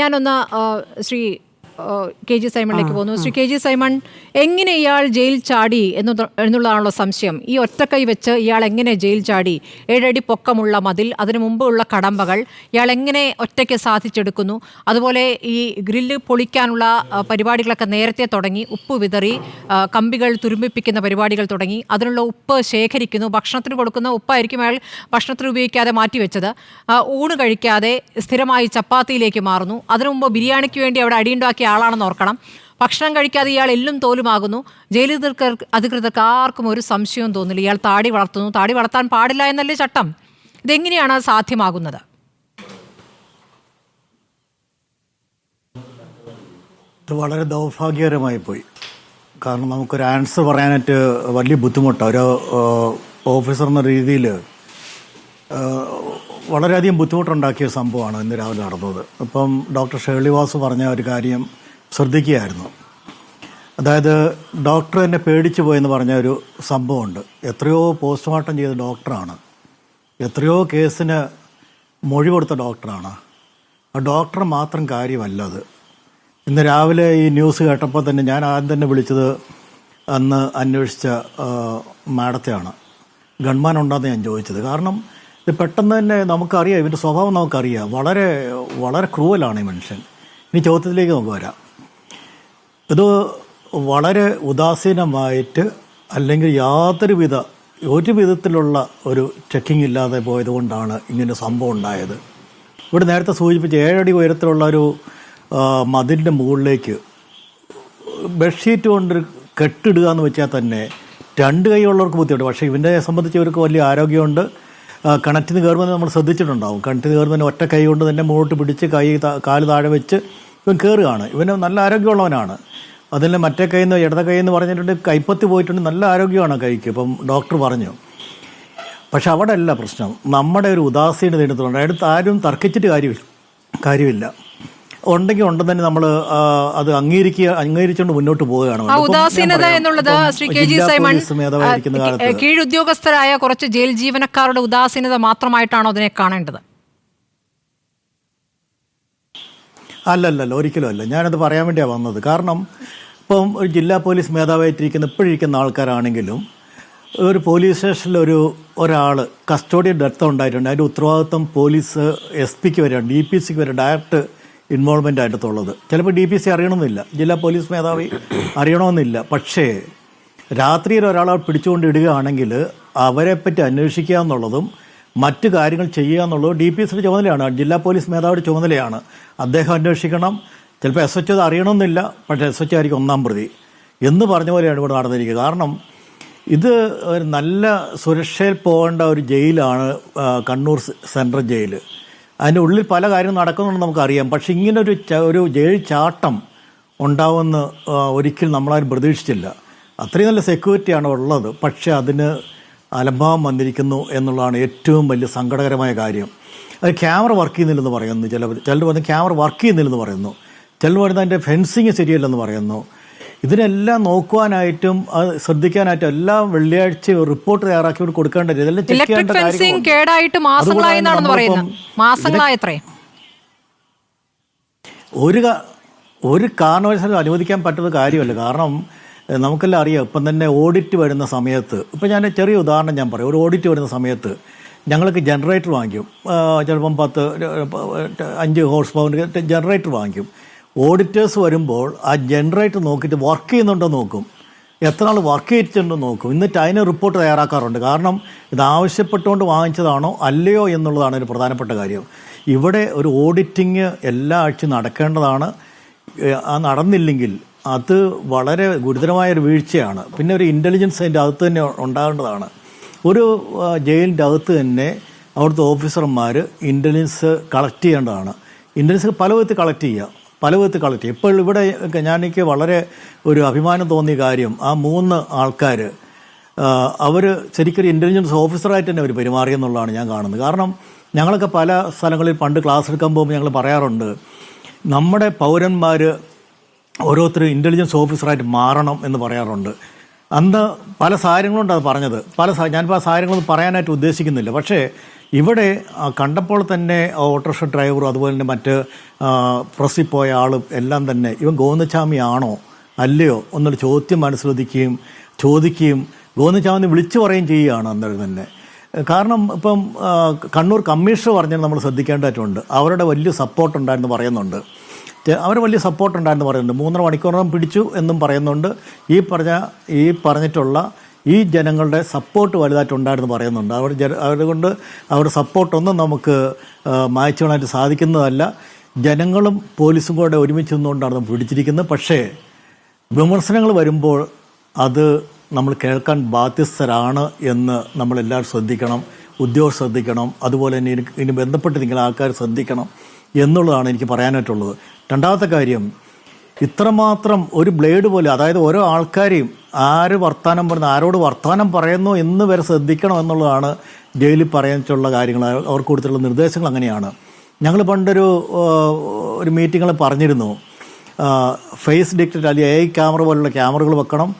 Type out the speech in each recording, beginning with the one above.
ഞാനൊന്ന് Shri K G സൈമണിലേക്ക് പോകുന്നു. Shri K G Simon, എങ്ങനെ ഇയാൾ ജയിൽ ചാടി എന്നുള്ളതാണല്ലോ സംശയം. ഈ ഒറ്റക്കൈ വെച്ച് ഇയാൾ എങ്ങനെ ജയിൽ ചാടി? 7 അടി പൊക്കമുള്ള മതിൽ, അതിനു മുമ്പുള്ള കടമ്പകൾ ഇയാൾ എങ്ങനെ ഒറ്റയ്ക്ക് സാധിച്ചെടുക്കുന്നു? അതുപോലെ ഈ ഗ്രില്ല് പൊളിക്കാനുള്ള പരിപാടികളൊക്കെ നേരത്തെ തുടങ്ങി, ഉപ്പ് വിതറി, കമ്പികൾ തുരുമ്പിപ്പിക്കുന്ന പരിപാടികൾ തുടങ്ങി, അതിനുള്ള ഉപ്പ് ശേഖരിക്കുന്നു. ഭക്ഷണത്തിന് കൊടുക്കുന്ന ഉപ്പായിരിക്കും അയാൾ ഭക്ഷണത്തിന് ഉപയോഗിക്കാതെ മാറ്റിവെച്ചത്. ഊണ് കഴിക്കാതെ സ്ഥിരമായി ചപ്പാത്തിയിലേക്ക് മാറുന്നു. അതിനു മുമ്പ് ബിരിയാണിക്ക് വേണ്ടി അവിടെ അടിയുണ്ടാക്കിയ ആളാണെന്ന് ഓർക്കണം. ഭക്ഷണം കഴിക്കാതെ ഇയാൾ എല്ലും തോലുമാകുന്നു. അധികൃതർക്ക് ആർക്കും ഒരു സംശയവും തോന്നില്ല. ഇയാൾ താടി വളർത്തുന്നു. താടി വളർത്താൻ പാടില്ല എന്നല്ലേ ചട്ടം? ഇതെങ്ങനെയാണ് സാധ്യമാകുന്നത്? ഇത് വളരെ ദൗർഭാഗ്യകരമായി പോയി. കാരണം നമുക്കൊരു ആൻസർ പറയാനായിട്ട് വലിയ ബുദ്ധിമുട്ടാണ്. ഒരു ഓഫീസർ എന്ന രീതിയിൽ വളരെയധികം ബുദ്ധിമുട്ടുണ്ടാക്കിയ സംഭവമാണ് ഇന്ന് രാവിലെ നടന്നത്. ഇപ്പം ഡോക്ടർ ഷേർലിവാസ് പറഞ്ഞ ഒരു കാര്യം ശ്രദ്ധിക്കുകയായിരുന്നു. അതായത് ഡോക്ടർ എന്നെ പേടിച്ചു പോയെന്ന് പറഞ്ഞ ഒരു സംഭവമുണ്ട്. എത്രയോ പോസ്റ്റ്മോർട്ടം ചെയ്ത ഡോക്ടറാണ്, എത്രയോ കേസിന് മൊഴി കൊടുത്ത ഡോക്ടറാണ്. ആ ഡോക്ടർ മാത്രം കാര്യമല്ല അത്. ഇന്ന് രാവിലെ ഈ ന്യൂസ് കേട്ടപ്പോൾ തന്നെ ഞാൻ ആദ്യം തന്നെ വിളിച്ചത് അന്ന് അന്വേഷിച്ച മാഡത്തെയാണ്. ഗൺമാൻ ഉണ്ടോയെന്ന് ഞാൻ ചോദിച്ചത്. കാരണം ഇത് പെട്ടെന്ന് തന്നെ നമുക്കറിയാം, ഇവൻ്റെ സ്വഭാവം നമുക്കറിയാം. വളരെ വളരെ ക്രൂവലാണ് ഈ മനുഷ്യൻ. ഇനി ചോദ്യത്തിലേക്ക് നമുക്ക് വരാം. ഇത് വളരെ ഉദാസീനമായിട്ട്, അല്ലെങ്കിൽ ഒരു വിധത്തിലുള്ള ഒരു ചെക്കിംഗ് ഇല്ലാതെ പോയതുകൊണ്ടാണ് ഇങ്ങനെ സംഭവം ഉണ്ടായത്. ഇവിടെ നേരത്തെ സൂചിപ്പിച്ച 7 അടി ഉയരത്തിലുള്ള ഒരു മതിലിൻ്റെ മുകളിലേക്ക് ബെഡ്ഷീറ്റ് കൊണ്ട് കെട്ടിടുക എന്ന് വെച്ചാൽ തന്നെ 2 കൈയുള്ളവർക്ക് ബുദ്ധിമുട്ട്. പക്ഷേ ഇവൻ്റെ സംബന്ധിച്ച് ഇവർക്ക് വലിയ ആരോഗ്യമുണ്ട്. കിണറ്റിന് കയറുമ്പോൾ നമ്മൾ ശ്രദ്ധിച്ചിട്ടുണ്ടാവും. കിണറ്റിന് കയറുമ്പോൾ ഒറ്റ കൈ കൊണ്ട് തന്നെ മുന്നോട്ട് പിടിച്ച് കാല് താഴെ വെച്ച് ഇവൻ കയറുകയാണ്. ഇവന് നല്ല ആരോഗ്യമുള്ളവനാണ്. അതിൽ മറ്റേ കൈയിൽ നിന്ന് ഇടത കൈ എന്ന് പറഞ്ഞിട്ടുണ്ട്, കൈപ്പത്തി പോയിട്ടുണ്ട്. നല്ല ആരോഗ്യമാണ് കൈക്ക്, ഇപ്പം ഡോക്ടർ പറഞ്ഞു. പക്ഷെ അവിടെ അല്ല പ്രശ്നം. നമ്മുടെ ഒരു ഉദാസീനത എടുത്തുകൊണ്ട് അടുത്ത് ആരും തർക്കിച്ചിട്ട് കാര്യമില്ല. ഉണ്ടെങ്കിൽ ഉണ്ടെന്ന് തന്നെ നമ്മൾ അത് അംഗീകരിച്ചുകൊണ്ട് മുന്നോട്ട് പോവുകയാണ്. ഉദാസീനത എന്നുള്ളത് ശ്രീ കെ ജി സൈമൺ, കീഴുദ്യോഗസ്ഥരായ കുറച്ച് ജയിൽ ജീവനക്കാരുടെ ഉദാസീനത മാത്രമായിട്ടാണോ അതിനെ കാണേണ്ടത്? അല്ലല്ല, ഒരിക്കലും അല്ല. ഞാനത് പറയാൻ വേണ്ടിയാണ് വന്നത്. കാരണം ഇപ്പം ഒരു ജില്ലാ പോലീസ് ഇപ്പോഴിരിക്കുന്ന ആൾക്കാരാണെങ്കിലും ഒരു പോലീസ് സ്റ്റേഷനിൽ ഒരാൾ കസ്റ്റോഡിയൽ ഡെത്ത് ഉണ്ടായിട്ടുണ്ട്. അതിൻ്റെ ഉത്തരവാദിത്വം പോലീസ് SP-ക്ക് വരെയാണ്, DPC-ക്ക് വരെ ഡയറക്റ്റ് ഇൻവോൾവ്മെൻ്റ് ആയിട്ടുള്ളത്. ചിലപ്പോൾ DPC അറിയണമെന്നില്ല, ജില്ലാ പോലീസ് മേധാവി അറിയണമെന്നില്ല. പക്ഷേ രാത്രിയിൽ ഒരാളെ പിടിച്ചുകൊണ്ട് ഇടുകയാണെങ്കിൽ അവരെപ്പറ്റി അന്വേഷിക്കുക എന്നുള്ളതും മറ്റു കാര്യങ്ങൾ ചെയ്യുക എന്നുള്ളതും DPC-യുടെ ചുമതലയാണ്, ജില്ലാ പോലീസ് മേധാവിയുടെ ചുമതലയാണ്. അദ്ദേഹം അന്വേഷിക്കണം. ചിലപ്പോൾ SHO അത് അറിയണമെന്നില്ല, പക്ഷേ SHO ആയിരിക്കും 1-ാം പ്രതി എന്ന് പറഞ്ഞ പോലെയാണ് ഇവിടെ നടന്നിരിക്കുന്നത്. കാരണം ഇത് ഒരു നല്ല സുരക്ഷയിൽ പോകേണ്ട ഒരു ജയിലാണ് കണ്ണൂർ സെൻട്രൽ ജയിൽ. അതിൻ്റെ ഉള്ളിൽ പല കാര്യങ്ങളും നടക്കുന്നുണ്ടെന്ന് നമുക്കറിയാം. പക്ഷെ ഇങ്ങനെ ഒരു ജയിൽ ചാട്ടം ഉണ്ടാവുമെന്ന് ഒരിക്കലും നമ്മളാരും പ്രതീക്ഷിച്ചില്ല. അത്രയും നല്ല സെക്യൂരിറ്റിയാണ് ഉള്ളത്. പക്ഷെ അതിന് അലംഭാവം വന്നിരിക്കുന്നു എന്നുള്ളതാണ് ഏറ്റവും വലിയ സങ്കടകരമായ കാര്യം. അത് ക്യാമറ വർക്ക് ചെയ്യുന്നില്ലെന്ന് പറയുന്നു. ചിലർ പറഞ്ഞ് ക്യാമറ വർക്ക് ചെയ്യുന്നില്ലെന്ന് പറയുന്നു. ചിലർ പറയുന്നത് അതിൻ്റെ ഫെൻസിങ് ശരിയല്ലെന്ന് പറയുന്നു. ഇതിനെല്ലാം നോക്കുവാനായിട്ടും അത് ശ്രദ്ധിക്കാനായിട്ടും എല്ലാം വെള്ളിയാഴ്ച റിപ്പോർട്ട് തയ്യാറാക്കി കൊടുക്കേണ്ടത്. ഇതെല്ലാം ചെക്ക് ചെയ്യേണ്ട ഒരു കാരണവശാലും അനുവദിക്കാൻ പറ്റുന്ന കാര്യമല്ല. കാരണം നമുക്കെല്ലാം അറിയാം. ഇപ്പം തന്നെ ഓഡിറ്റ് വരുന്ന സമയത്ത്, ഇപ്പം ഞാൻ ചെറിയ ഉദാഹരണം ഞാൻ പറയാം. ഒരു ഓഡിറ്റ് വരുന്ന സമയത്ത് ഞങ്ങൾക്ക് ജനറേറ്റർ വാങ്ങിക്കും. ചിലപ്പം 5 ഹോഴ്സ് പവറിൻ്റെ ജനറേറ്റർ വാങ്ങിക്കും. ഓഡിറ്റേഴ്സ് വരുമ്പോൾ ആ ജനറേറ്റർ നോക്കിയിട്ട് വർക്ക് ചെയ്യുന്നുണ്ടോ നോക്കും, എത്ര നാൾ വർക്ക് ചെയ്തിട്ടുണ്ടോ നോക്കും. എന്നിട്ട് അതിന് റിപ്പോർട്ട് തയ്യാറാക്കാറുണ്ട്. കാരണം ഇത് ആവശ്യപ്പെട്ടുകൊണ്ട് വാങ്ങിച്ചതാണോ അല്ലയോ എന്നുള്ളതാണ് ഒരു പ്രധാനപ്പെട്ട കാര്യം. ഇവിടെ ഒരു ഓഡിറ്റിങ് എല്ലാ ആഴ്ചയും നടക്കേണ്ടതാണ്. ആ നടന്നില്ലെങ്കിൽ അത് വളരെ ഗുരുതരമായൊരു വീഴ്ചയാണ്. പിന്നെ ഒരു ഇൻ്റലിജൻസ് അതിൻ്റെ അകത്ത് തന്നെ ഉണ്ടാകേണ്ടതാണ്. ഒരു ജയിലിൻ്റെ അകത്ത് തന്നെ അവിടുത്തെ ഓഫീസർമാർ ഇൻ്റലിജൻസ് കളക്ട് ചെയ്യേണ്ടതാണ്. ഇൻ്റലിജൻസ് പല വിധത്തിൽ കളക്ട് ചെയ്യുക. ഇപ്പോൾ ഇവിടെ എനിക്ക് വളരെ ഒരു അഭിമാനം തോന്നിയ കാര്യം, ആ 3 ആൾക്കാർ അവർ ശരിക്കൊരു ഇൻ്റലിജൻസ് ഓഫീസറായിട്ട് തന്നെ അവർ പെരുമാറിയെന്നുള്ളതാണ് ഞാൻ കാണുന്നത്. കാരണം ഞങ്ങളൊക്കെ പല സ്ഥലങ്ങളിൽ പണ്ട് ക്ലാസ് എടുക്കാൻ പോകുമ്പോൾ ഞങ്ങൾ പറയാറുണ്ട്, നമ്മുടെ പൗരന്മാർ ഓരോരുത്തരും ഇൻ്റലിജൻസ് ഓഫീസറായിട്ട് മാറണം എന്ന് പറയാറുണ്ട്. അന്ന് പല സാഹചര്യങ്ങളുണ്ട് അത് പറഞ്ഞത്. ഞാനിപ്പോൾ ആ സാഹചര്യങ്ങളൊന്നും പറയാനായിട്ട് ഉദ്ദേശിക്കുന്നില്ല. പക്ഷേ ഇവിടെ കണ്ടപ്പോൾ തന്നെ ഓട്ടോറിക്ഷ ഡ്രൈവറും അതുപോലെ തന്നെ മറ്റ് പ്രസ്സിൽ പോയ ആളും എല്ലാം തന്നെ ഇവൻ ഗോവിന്ദസ്വാമി ആണോ അല്ലയോ എന്നൊരു ചോദ്യം ചോദിക്കുകയും ഗോവിന്ദസ്വാമി വിളിച്ചു പറയുകയും ചെയ്യുകയാണ് അന്നേരം തന്നെ. കാരണം ഇപ്പം കണ്ണൂർ കമ്മീഷണർ പറഞ്ഞത് നമ്മൾ ശ്രദ്ധിക്കേണ്ടതായിട്ടുണ്ട്. അവരുടെ വലിയ സപ്പോർട്ടുണ്ടായിരുന്നു പറയുന്നുണ്ട്. അവർ വലിയ സപ്പോർട്ടുണ്ടായിരുന്നു പറയുന്നുണ്ട്. 3.5 മണിക്കൂറോളം പിടിച്ചു എന്നും പറയുന്നുണ്ട്. ഈ പറഞ്ഞിട്ടുള്ള ഈ ജനങ്ങളുടെ സപ്പോർട്ട് വലുതായിട്ടുണ്ടായിരുന്നു പറയുന്നുണ്ട്. അതുകൊണ്ട് അവരുടെ സപ്പോർട്ടൊന്നും നമുക്ക് മായ്ച്ചുകളായിട്ട് സാധിക്കുന്നതല്ല. ജനങ്ങളും പോലീസും കൂടെ ഒരുമിച്ച് നിന്നുകൊണ്ടാണ് പിടിച്ചിരിക്കുന്നത്. പക്ഷേ വിമർശനങ്ങൾ വരുമ്പോൾ അത് നമ്മൾ കേൾക്കാൻ ബാധ്യസ്ഥരാണ് എന്ന് നമ്മളെല്ലാവരും ശ്രദ്ധിക്കണം. ഉദ്യോഗസ്ഥർ ശ്രദ്ധിക്കണം. അതുപോലെ തന്നെ ഇതിന് ബന്ധപ്പെട്ട് നിങ്ങൾ ആൾക്കാർ ശ്രദ്ധിക്കണം എന്നുള്ളതാണ് എനിക്ക് പറയാനായിട്ടുള്ളത്. രണ്ടാമത്തെ കാര്യം, ഇത്രമാത്രം ഒരു ബ്ലേഡ് പോലെ, അതായത് ഓരോ ആൾക്കാരെയും ആരോട് വർത്തമാനം പറയുന്നു എന്ന് വരെ ശ്രദ്ധിക്കണം എന്നുള്ളതാണ് ജയിലിൽ പറയാനുള്ള കാര്യങ്ങൾ. അവർക്ക് കൊടുത്തിട്ടുള്ള നിർദ്ദേശങ്ങൾ അങ്ങനെയാണ്. ഞങ്ങൾ പണ്ടൊരു മീറ്റിങ്ങിൽ പറഞ്ഞിരുന്നു, ഫേസ് ഡിറ്റക്റ്റ് അല്ലെങ്കിൽ AI ക്യാമറ പോലുള്ള ക്യാമറകൾ വെക്കണം.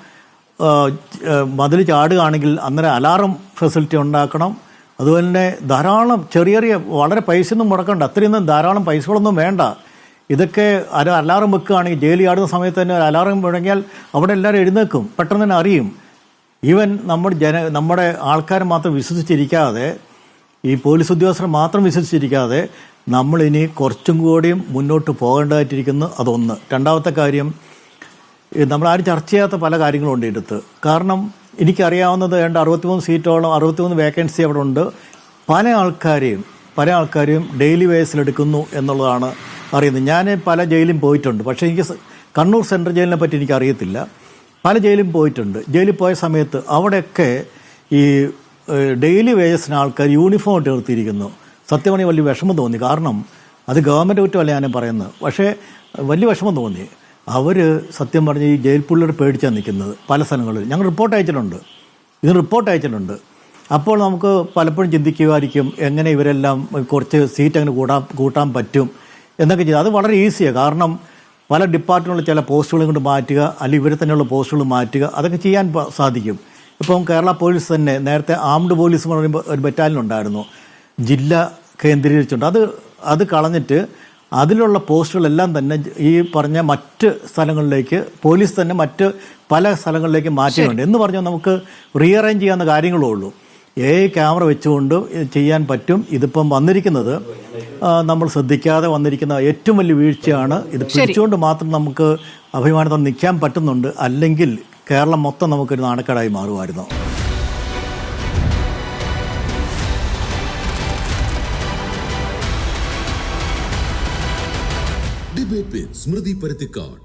മതിൽ ചാടുകയാണെങ്കിൽ അന്നേരം അലാറം ഫെസിലിറ്റി ഉണ്ടാക്കണം. അതുപോലെ തന്നെ ധാരാളം ചെറിയ വളരെ പൈസയൊന്നും മുടക്കണ്ട, അത്രയൊന്നും ധാരാളം പൈസകളൊന്നും വേണ്ട. ഇതൊക്കെ അലാറം വെക്കുകയാണെങ്കിൽ ജയിലിൽ ചാടുന്ന സമയത്ത് തന്നെ ഒരു അലാറം മുഴങ്ങിയാൽ അവിടെ എല്ലാവരും എഴുന്നേൽക്കും, പെട്ടെന്ന് തന്നെ അറിയും. ഈവൻ നമ്മുടെ ആൾക്കാർ മാത്രം വിശ്വസിച്ചിരിക്കാതെ, ഈ പോലീസ് ഉദ്യോഗസ്ഥർ മാത്രം വിശ്വസിച്ചിരിക്കാതെ നമ്മളിനി കുറച്ചും കൂടിയും മുന്നോട്ട് പോകേണ്ടതായിട്ടിരിക്കുന്നു. അതൊന്ന്. രണ്ടാമത്തെ കാര്യം, നമ്മളാരും ചർച്ച ചെയ്യാത്ത പല കാര്യങ്ങളുണ്ട് എടുത്ത്. കാരണം എനിക്കറിയാവുന്നത് 63 സീറ്റോളം 63 വേക്കൻസി അവിടെ ഉണ്ട്. പല ആൾക്കാരെയും ഡെയിലി വേസിലെടുക്കുന്നു എന്നുള്ളതാണ് അറിയുന്നത്. ഞാൻ പല ജയിലും പോയിട്ടുണ്ട്. പക്ഷേ എനിക്ക് കണ്ണൂർ സെൻട്രൽ ജയിലിനെ പറ്റി എനിക്കറിയത്തില്ല. പല ജയിലും പോയിട്ടുണ്ട്. ജയിലിൽ പോയ സമയത്ത് അവിടെയൊക്കെ ഈ ഡെയിലി വേജസിന് ആൾക്കാർ യൂണിഫോം ഇട്ട് നിർത്തിയിരിക്കുന്നു. സത്യമാണ് വലിയ വിഷമം തോന്നി. കാരണം അത് ഗവൺമെൻറ് കുറ്റമല്ല ഞാൻ പറയുന്നത്. പക്ഷേ വലിയ വിഷമം തോന്നി. അവർ സത്യം പറഞ്ഞ് ഈ ജയിൽ പുള്ളിയോട് പേടിച്ചാണ് നിൽക്കുന്നത് പല സ്ഥലങ്ങളിൽ. ഞങ്ങൾ റിപ്പോർട്ട് അയച്ചിട്ടുണ്ട്. അപ്പോൾ നമുക്ക് പലപ്പോഴും ചിന്തിക്കുമായിരിക്കും എങ്ങനെ ഇവരെല്ലാം കുറച്ച് സീറ്റ് അങ്ങനെ കൂട്ടാൻ പറ്റും എന്നൊക്കെ ചെയ്ത്. അത് വളരെ ഈസിയാണ്. കാരണം പല ഡിപ്പാർട്ട്മെൻറ്റിലുള്ള ചില പോസ്റ്റുകളും കൊണ്ട് മാറ്റുക, അല്ലെങ്കിൽ ഇവരെ തന്നെയുള്ള പോസ്റ്റുകൾ മാറ്റുക, അതൊക്കെ ചെയ്യാൻ സാധിക്കും. ഇപ്പം കേരള പോലീസ് തന്നെ നേരത്തെ ആംഡ് പോലീസ് എന്ന് പറയുമ്പോൾ ഒരു ബറ്റാലിയൻ ഉണ്ടായിരുന്നു, ജില്ല കേന്ദ്രീകരിച്ചുണ്ട്. അത് കളഞ്ഞിട്ട് അതിലുള്ള പോസ്റ്റുകളെല്ലാം തന്നെ ഈ പറഞ്ഞ മറ്റ് സ്ഥലങ്ങളിലേക്ക് പോലീസ് തന്നെ മറ്റ് പല സ്ഥലങ്ങളിലേക്ക് മാറ്റിയിട്ടുണ്ട്. എന്ന് പറഞ്ഞാൽ നമുക്ക് റീഅറേഞ്ച് ചെയ്യാവുന്ന കാര്യങ്ങളേ ഉള്ളൂ. AI ക്യാമറ വെച്ചുകൊണ്ട് ചെയ്യാൻ പറ്റും. ഇതിപ്പം വന്നിരിക്കുന്നത് നമ്മൾ ശ്രദ്ധിക്കാതെ വന്നിരിക്കുന്ന ഏറ്റവും വലിയ വീഴ്ചയാണ്. ഇത് പിടിച്ചുകൊണ്ട് മാത്രം നമുക്ക് അഭിമാനത്തോടെ നിൽക്കാൻ പറ്റുന്നുണ്ട്. അല്ലെങ്കിൽ കേരളം മൊത്തം നമുക്കൊരു നാണക്കേടായി മാറുമായിരുന്നു. ഡിബേറ്റ് വിത്ത് സ്മൃതി പരുത്തിക്കാട്.